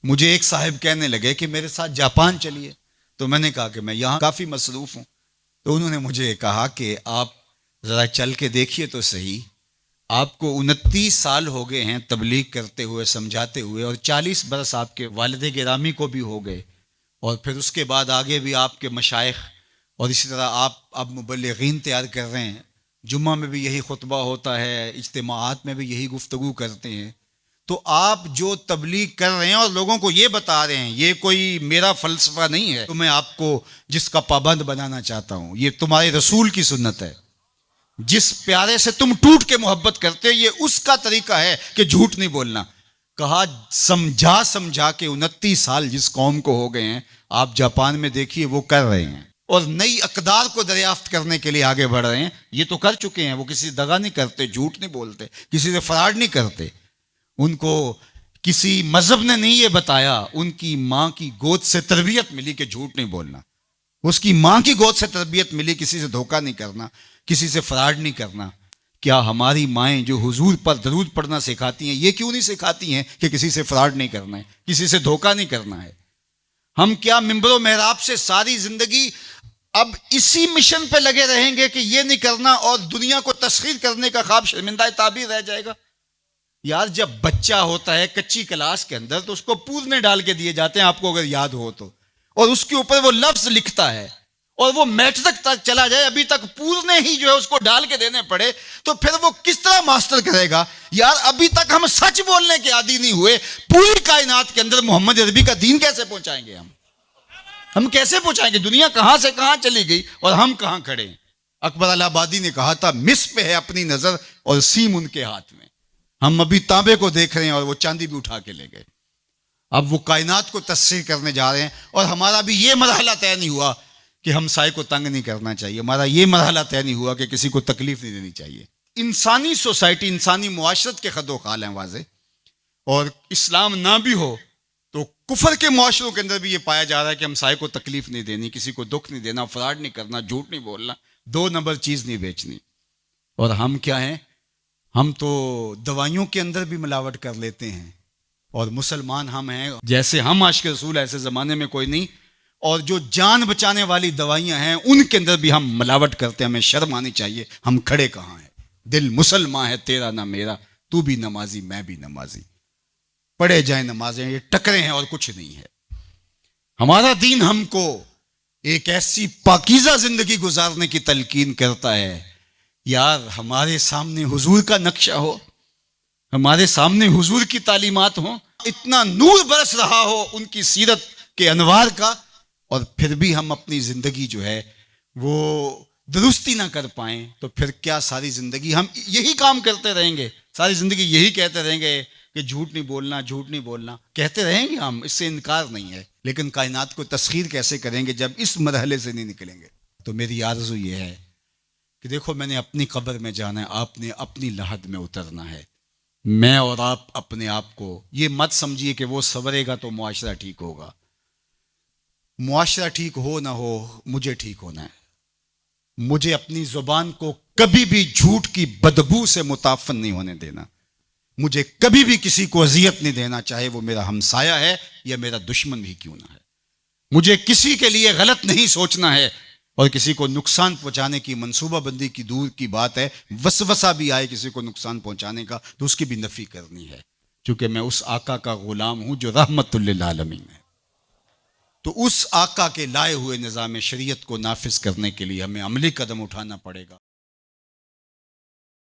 मुझे एक साहब कहने लगे कि मेरे साथ जापान चलिए। तो मैंने कहा कि मैं यहाँ काफ़ी मसरूफ़ हूँ। तो उन्होंने मुझे कहा कि आप ज़रा चल के देखिए तो सही, आपको 29 साल हो गए हैं तबलीग करते हुए, समझाते हुए, और 40 बरस आपके वालिद गिरामी को भी हो गए, और फिर उसके बाद आगे भी आपके मशाइख, और इसी तरह आप अब मुबल्लिगीन तैयार कर रहे हैं। जुम्मा में भी यही खुतबा होता है, इज्तिमाआत में भी यही गुफ्तगू करते हैं। तो आप जो तबलीग कर रहे हैं और लोगों को ये बता रहे हैं, ये कोई मेरा फ़लसफ़ा नहीं है, तो मैं आपको जिसका पाबंद बनाना चाहता हूँ, ये तुम्हारे रसूल की सुन्नत है। जिस प्यारे से तुम टूट के मोहब्बत करते हो, ये उसका तरीका है कि झूठ नहीं बोलना। कहा समझा समझा के 29 साल जिस कौम को हो गए हैं, आप जापान में देखिए वो कर रहे हैं, और नई अकदार को दरियाफ्त करने के लिए आगे बढ़ रहे हैं। ये तो कर चुके हैं, वो किसी से दगा नहीं करते, झूठ नहीं बोलते, किसी से फराड नहीं करते। उनको किसी मजहब ने नहीं ये बताया, उनकी माँ की गोद से तरबियत मिली कि झूठ नहीं बोलना। उसकी माँ की गोद से तरबियत मिली किसी से धोखा नहीं करना, किसी से फराड नहीं करना। क्या हमारी माएँ जो हुजूर पर दरूद पढ़ना सिखाती हैं, ये क्यों नहीं सिखाती हैं कि किसी से फराड नहीं करना है, किसी से धोखा नहीं करना है? हम क्या मिंबरो मेहराब से सारी जिंदगी अब इसी मिशन पे लगे रहेंगे कि ये नहीं करना, और दुनिया को तस्खीर करने का ख्वाब शर्मिंदा ताबीर रह जाएगा? यार, जब बच्चा होता है कच्ची क्लास के अंदर, तो उसको पूरने डाल के दिए जाते हैं, आपको अगर याद हो तो, और उसके ऊपर वो लफ्ज लिखता है, और वो मैट्रिक तक चला जाए, अभी तक पूरने ही जो है उसको डाल के देने पड़े, तो फिर वो किस तरह मास्टर करेगा? यार, अभी तक हम सच बोलने के आदी नहीं हुए। पूरी कायनात के अंदर मोहम्मद अरबी का दीन कैसे पहुंचाएंगे? हम कैसे पहुंचाएंगे? दुनिया कहां से कहां चली गई और हम कहां खड़े हैं? अकबर अलाहाबादी ने कहा था, मिस पे है अपनी नजर और सीम उनके हाथ में। हम अभी तांबे को देख रहे हैं और वो चांदी भी उठा के ले गए। अब वो कायनात को तस्सीर करने जा रहे हैं, और हमारा भी ये मरहला तय नहीं हुआ कि हमसाए को तंग नहीं करना चाहिए। हमारा ये मरहला तय नहीं हुआ कि किसी को तकलीफ नहीं देनी चाहिए। इंसानी सोसाइटी, इंसानी मुआशरत के खदो खाल हैं वाज़े, और इस्लाम ना भी हो तो कुफर के मुआशरों के अंदर भी ये पाया जा रहा है कि हमसाए को तकलीफ नहीं देनी, किसी को दुख नहीं देना, फ्रॉड नहीं करना, झूठ नहीं बोलना, 2 नंबर चीज़ नहीं बेचनी। और हम क्या हैं? हम तो दवाइयों के अंदर भी मिलावट कर लेते हैं, और मुसलमान हम हैं। जैसे हम आशिक रसूल ऐसे ज़माने में कोई नहीं, और जो जान बचाने वाली दवाइयां हैं उनके अंदर भी हम मिलावट करते हैं। हमें शर्म आनी चाहिए। हम खड़े कहाँ हैं? दिल मुसलमान है तेरा ना मेरा, तू भी नमाजी मैं भी नमाजी, पढ़े जाए नमाजें, ये टकरे हैं और कुछ नहीं है। हमारा दीन हमको एक ऐसी पाकीज़ा जिंदगी गुजारने की तलकीन करता है। यार, हमारे सामने हुजूर का नक्शा हो, हमारे सामने हुजूर की तालीमात हो, इतना नूर बरस रहा हो उनकी सीरत के अनवार का, और फिर भी हम अपनी जिंदगी जो है वो दुरुस्ती ना कर पाएं, तो फिर क्या सारी जिंदगी हम यही काम करते रहेंगे? सारी जिंदगी यही कहते रहेंगे कि झूठ नहीं बोलना, झूठ नहीं बोलना, कहते रहेंगे हम, इससे इनकार नहीं है। लेकिन कायनात को तस्खीर कैसे करेंगे जब इस मरहले से नहीं निकलेंगे? तो मेरी आरज़ू ये है कि देखो, मैंने अपनी कब्र में जाना है, आपने अपनी लहद में उतरना है। मैं और आप अपने आप को ये मत समझिए कि वो संवरेगा तो मुआशरा ठीक होगा। मुआशरा ठीक हो ना हो, मुझे ठीक होना है। मुझे अपनी ज़ुबान को कभी भी झूठ की बदबू से मुताफ़न नहीं होने देना। मुझे कभी भी किसी को अजियत नहीं देना, चाहे वो मेरा हमसाया है या मेरा दुश्मन भी क्यों ना है। मुझे किसी के लिए गलत नहीं सोचना है, और किसी को नुकसान पहुंचाने की मंसूबाबंदी की दूर की बात है। वसवसा भी आए किसी को नुकसान पहुंचाने का, तो उसकी भी नफ़ी करनी है, क्योंकि मैं उस आका का गुलाम हूं जो रहमतुल लिल आलमीन है। तो उस आका के लाए हुए निज़ाम शरीयत को नाफिज करने के लिए हमें अमली कदम उठाना पड़ेगा।